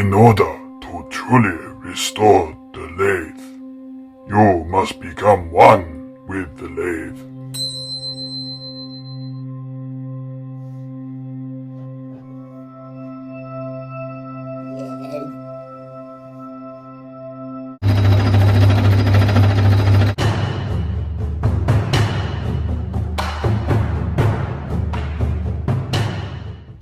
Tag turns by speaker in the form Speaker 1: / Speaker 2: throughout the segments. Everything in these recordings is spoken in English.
Speaker 1: In order to truly restore the lathe, you must become one with the lathe.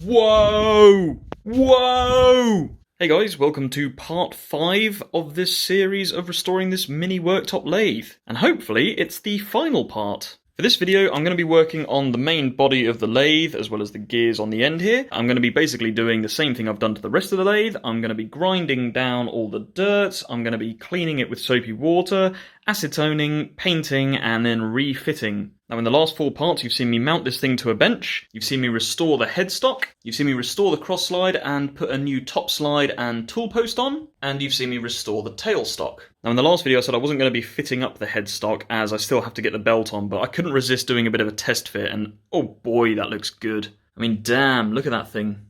Speaker 2: Whoa! Whoa! Hey guys, welcome to part 5 of this series of restoring this mini worktop lathe. And hopefully it's the final part. For this video, I'm going to be working on the main body of the lathe, as well as the gears on the end here. I'm going to be basically doing the same thing I've done to the rest of the lathe. I'm going to be grinding down all the dirt, I'm going to be cleaning it with soapy water, acetoning, painting, and then refitting. Now in the last 4 parts, you've seen me mount this thing to a bench, you've seen me restore the headstock, you've seen me restore the cross slide and put a new top slide and tool post on, and you've seen me restore the tailstock. Now in the last video I said I wasn't going to be fitting up the headstock as I still have to get the belt on, but I couldn't resist doing a bit of a test fit, and oh boy, that looks good. I mean, damn, look at that thing.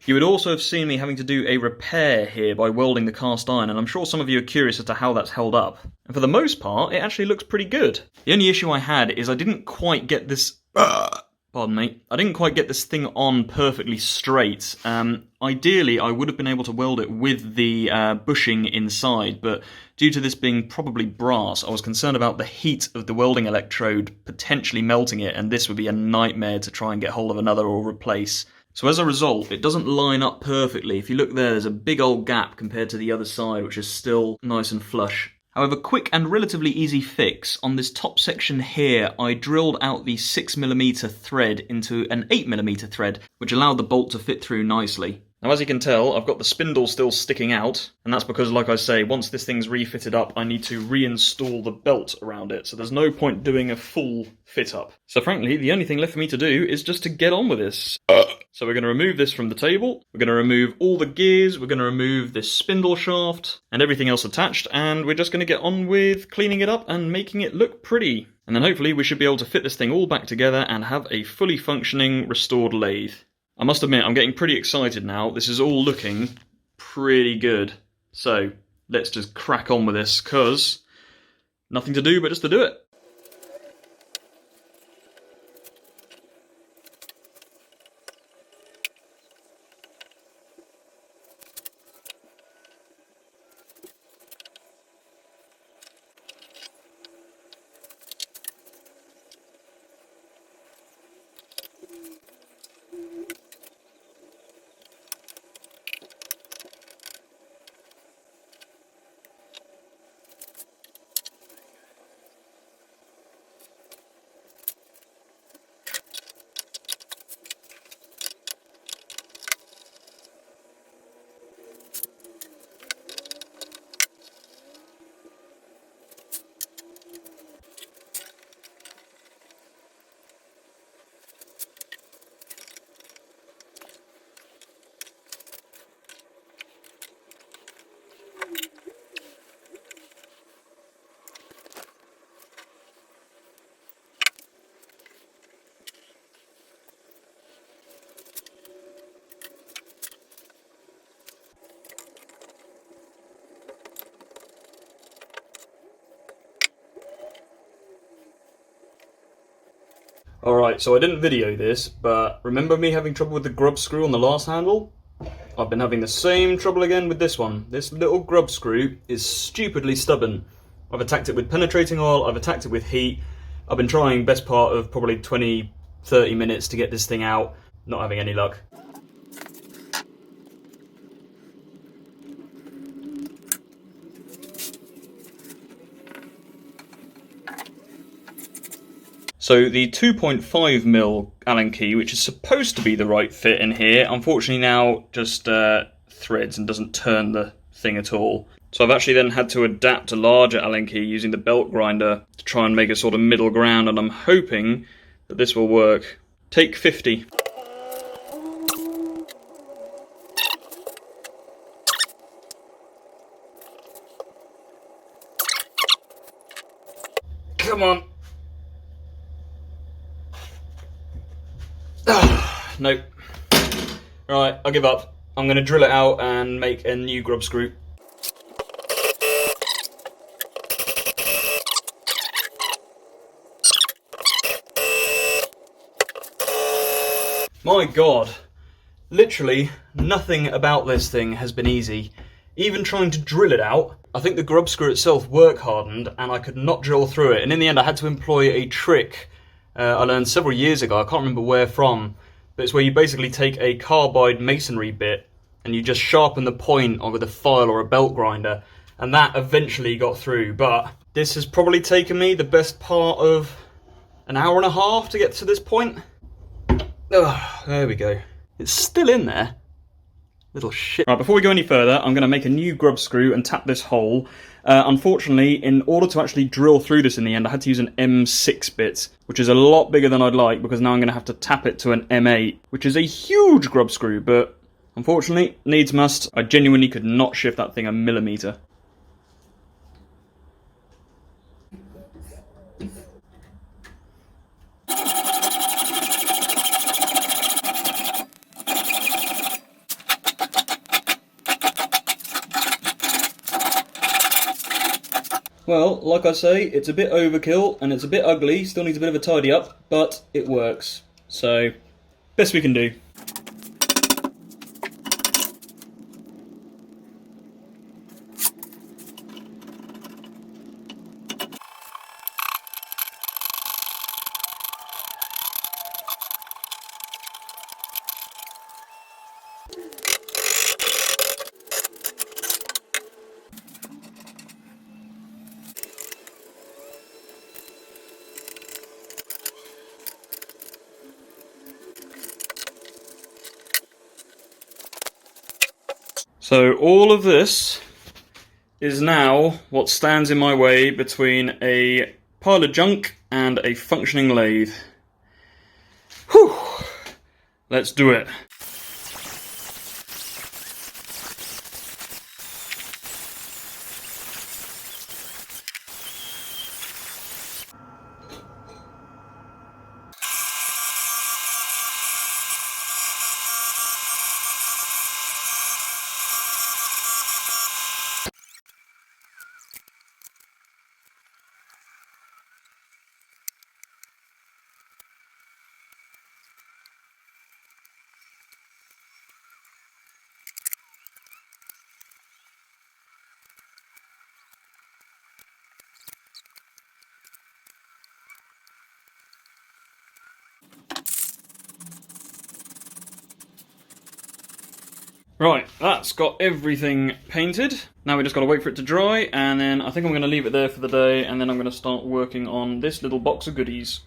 Speaker 2: You would also have seen me having to do a repair here by welding the cast iron, and I'm sure some of you are curious as to how that's held up. And for the most part, it actually looks pretty good. The only issue I had is I didn't quite get this... Pardon me. I didn't quite get this thing on perfectly straight. Ideally, I would have been able to weld it with the bushing inside, but due to this being probably brass, I was concerned about the heat of the welding electrode potentially melting it, and this would be a nightmare to try and get hold of another or replace. So as a result, it doesn't line up perfectly. If you look there, there's a big old gap compared to the other side, which is still nice and flush. However, quick and relatively easy fix. On this top section here, I drilled out the 6mm thread into an 8mm thread, which allowed the bolt to fit through nicely. Now as you can tell, I've got the spindle still sticking out, and that's because, like I say, once this thing's refitted up, I need to reinstall the belt around it, so there's no point doing a full fit up. So frankly, the only thing left for me to do is just to get on with this. So we're going to remove this from the table, we're going to remove all the gears, we're going to remove this spindle shaft, and everything else attached, and we're just going to get on with cleaning it up and making it look pretty. And then hopefully we should be able to fit this thing all back together and have a fully functioning, restored lathe. I must admit, I'm getting pretty excited now. This is all looking pretty good. So, let's just crack on with this, because nothing to do but just to do it. Alright, so I didn't video this, but remember me having trouble with the grub screw on the last handle? I've been having the same trouble again with this one. This little grub screw is stupidly stubborn. I've attacked it with penetrating oil, I've attacked it with heat. I've been trying best part of probably 20-30 minutes to get this thing out, not having any luck. So the 2.5mm Allen key, which is supposed to be the right fit in here, unfortunately now just threads and doesn't turn the thing at all. So I've actually then had to adapt a larger Allen key using the belt grinder to try and make a sort of middle ground, and I'm hoping that this will work. Take 50. Come on. Nope. Right, I'll give up. I'm going to drill it out and make a new grub screw. My god, literally nothing about this thing has been easy. Even trying to drill it out, I think the grub screw itself work hardened and I could not drill through it, and in the end I had to employ a trick I learned several years ago, I can't remember where from, but it's where you basically take a carbide masonry bit and you just sharpen the point with a file or a belt grinder, and that eventually got through. But this has probably taken me the best part of an hour and a half to get to this point. Ugh, there we go. It's still in there. Little shit. Right, before we go any further, I'm going to make a new grub screw and tap this hole. Unfortunately, in order to actually drill through this in the end, I had to use an M6 bit, which is a lot bigger than I'd like, because now I'm going to have to tap it to an M8, which is a huge grub screw, but unfortunately, needs must. I genuinely could not shift that thing a millimeter. Well, like I say, it's a bit overkill and it's a bit ugly, still needs a bit of a tidy up, but it works. So, best we can do. So all of this is now what stands in my way between a pile of junk and a functioning lathe. Whew! Let's do it. Right, that's got everything painted. Now we just got to wait for it to dry, and then I think I'm going to leave it there for the day, and then I'm going to start working on this little box of goodies.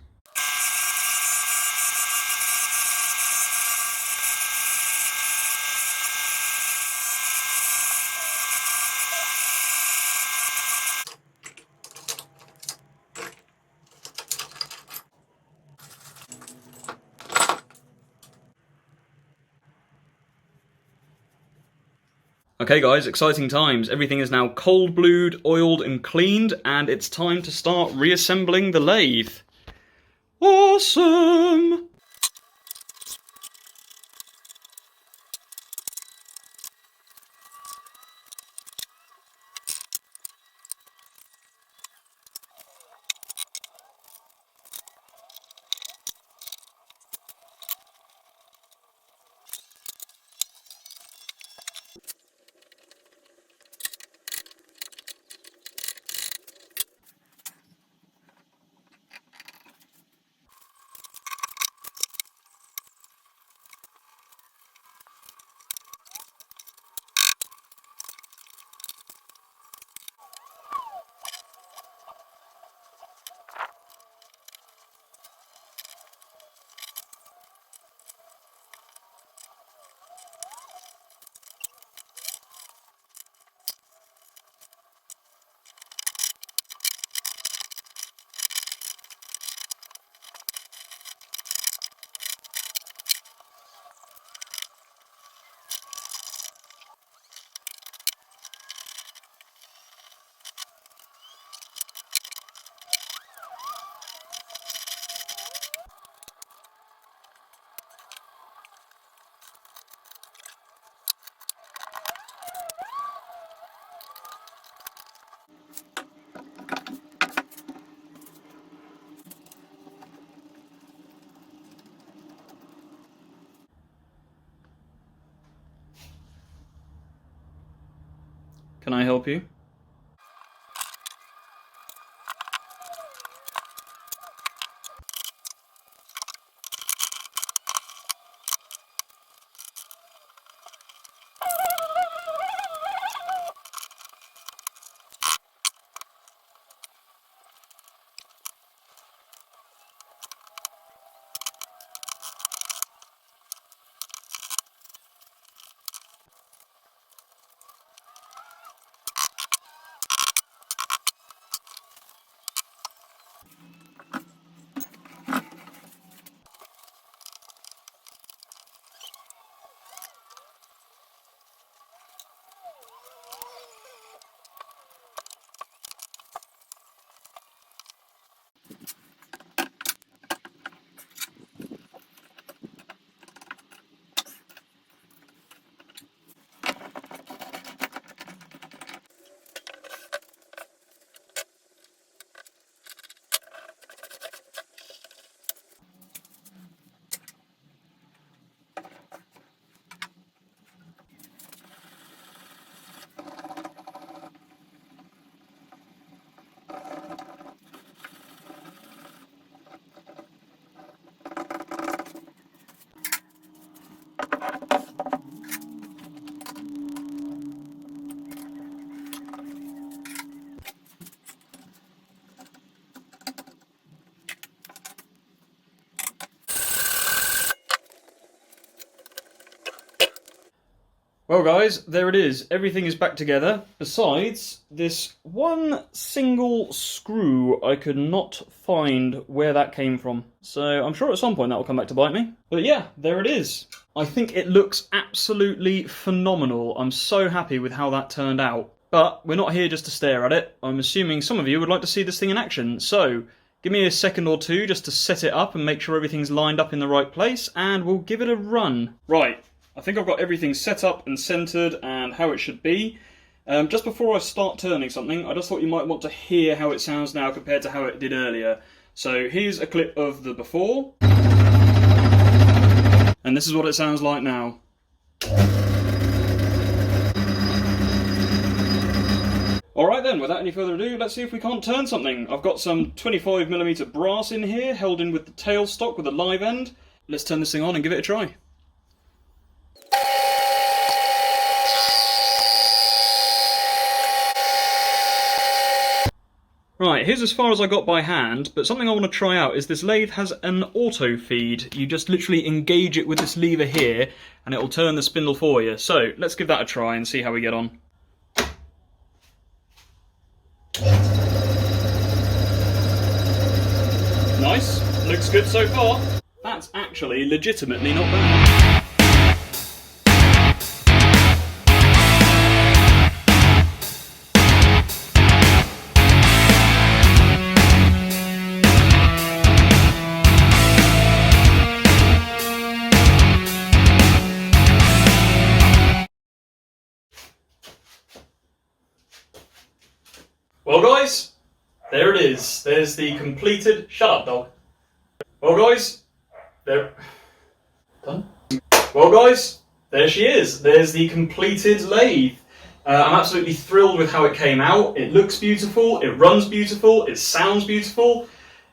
Speaker 2: Okay guys, exciting times. Everything is now cold blued, oiled and cleaned, and it's time to start reassembling the lathe. Awesome! Can I help you? Well guys, there it is. Everything is back together. Besides, this one single screw, I could not find where that came from. So I'm sure at some point that will come back to bite me. But yeah, there it is. I think it looks absolutely phenomenal. I'm so happy with how that turned out. But we're not here just to stare at it. I'm assuming some of you would like to see this thing in action. So give me a second or two just to set it up and make sure everything's lined up in the right place, and we'll give it a run. Right. I think I've got everything set up and centered and how it should be. Just before I start turning something, I just thought you might want to hear how it sounds now compared to how it did earlier. So here's a clip of the before. And this is what it sounds like now. Alright then, without any further ado, let's see if we can't turn something. I've got some 25mm brass in here, held in with the tailstock with a live end. Let's turn this thing on and give it a try. Right, here's as far as I got by hand, but something I want to try out is this lathe has an auto feed. You just literally engage it with this lever here, and it will turn the spindle for you. So, let's give that a try and see how we get on. Nice, looks good so far. That's actually legitimately not bad. Well guys, there it is. There's the completed... Shut up, dog. Well guys, there... Done? Well guys, there she is. There's the completed lathe. I'm absolutely thrilled with how it came out. It looks beautiful, it runs beautiful, it sounds beautiful.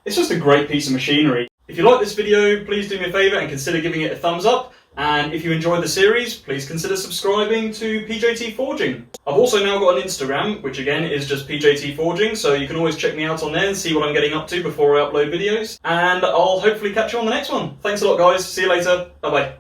Speaker 2: It's just a great piece of machinery. If you like this video, please do me a favour and consider giving it a thumbs up. And if you enjoyed the series, please consider subscribing to PJT Forging. I've also now got an Instagram, which again is just PJT Forging, so you can always check me out on there and see what I'm getting up to before I upload videos. And I'll hopefully catch you on the next one. Thanks a lot guys, see you later, bye bye.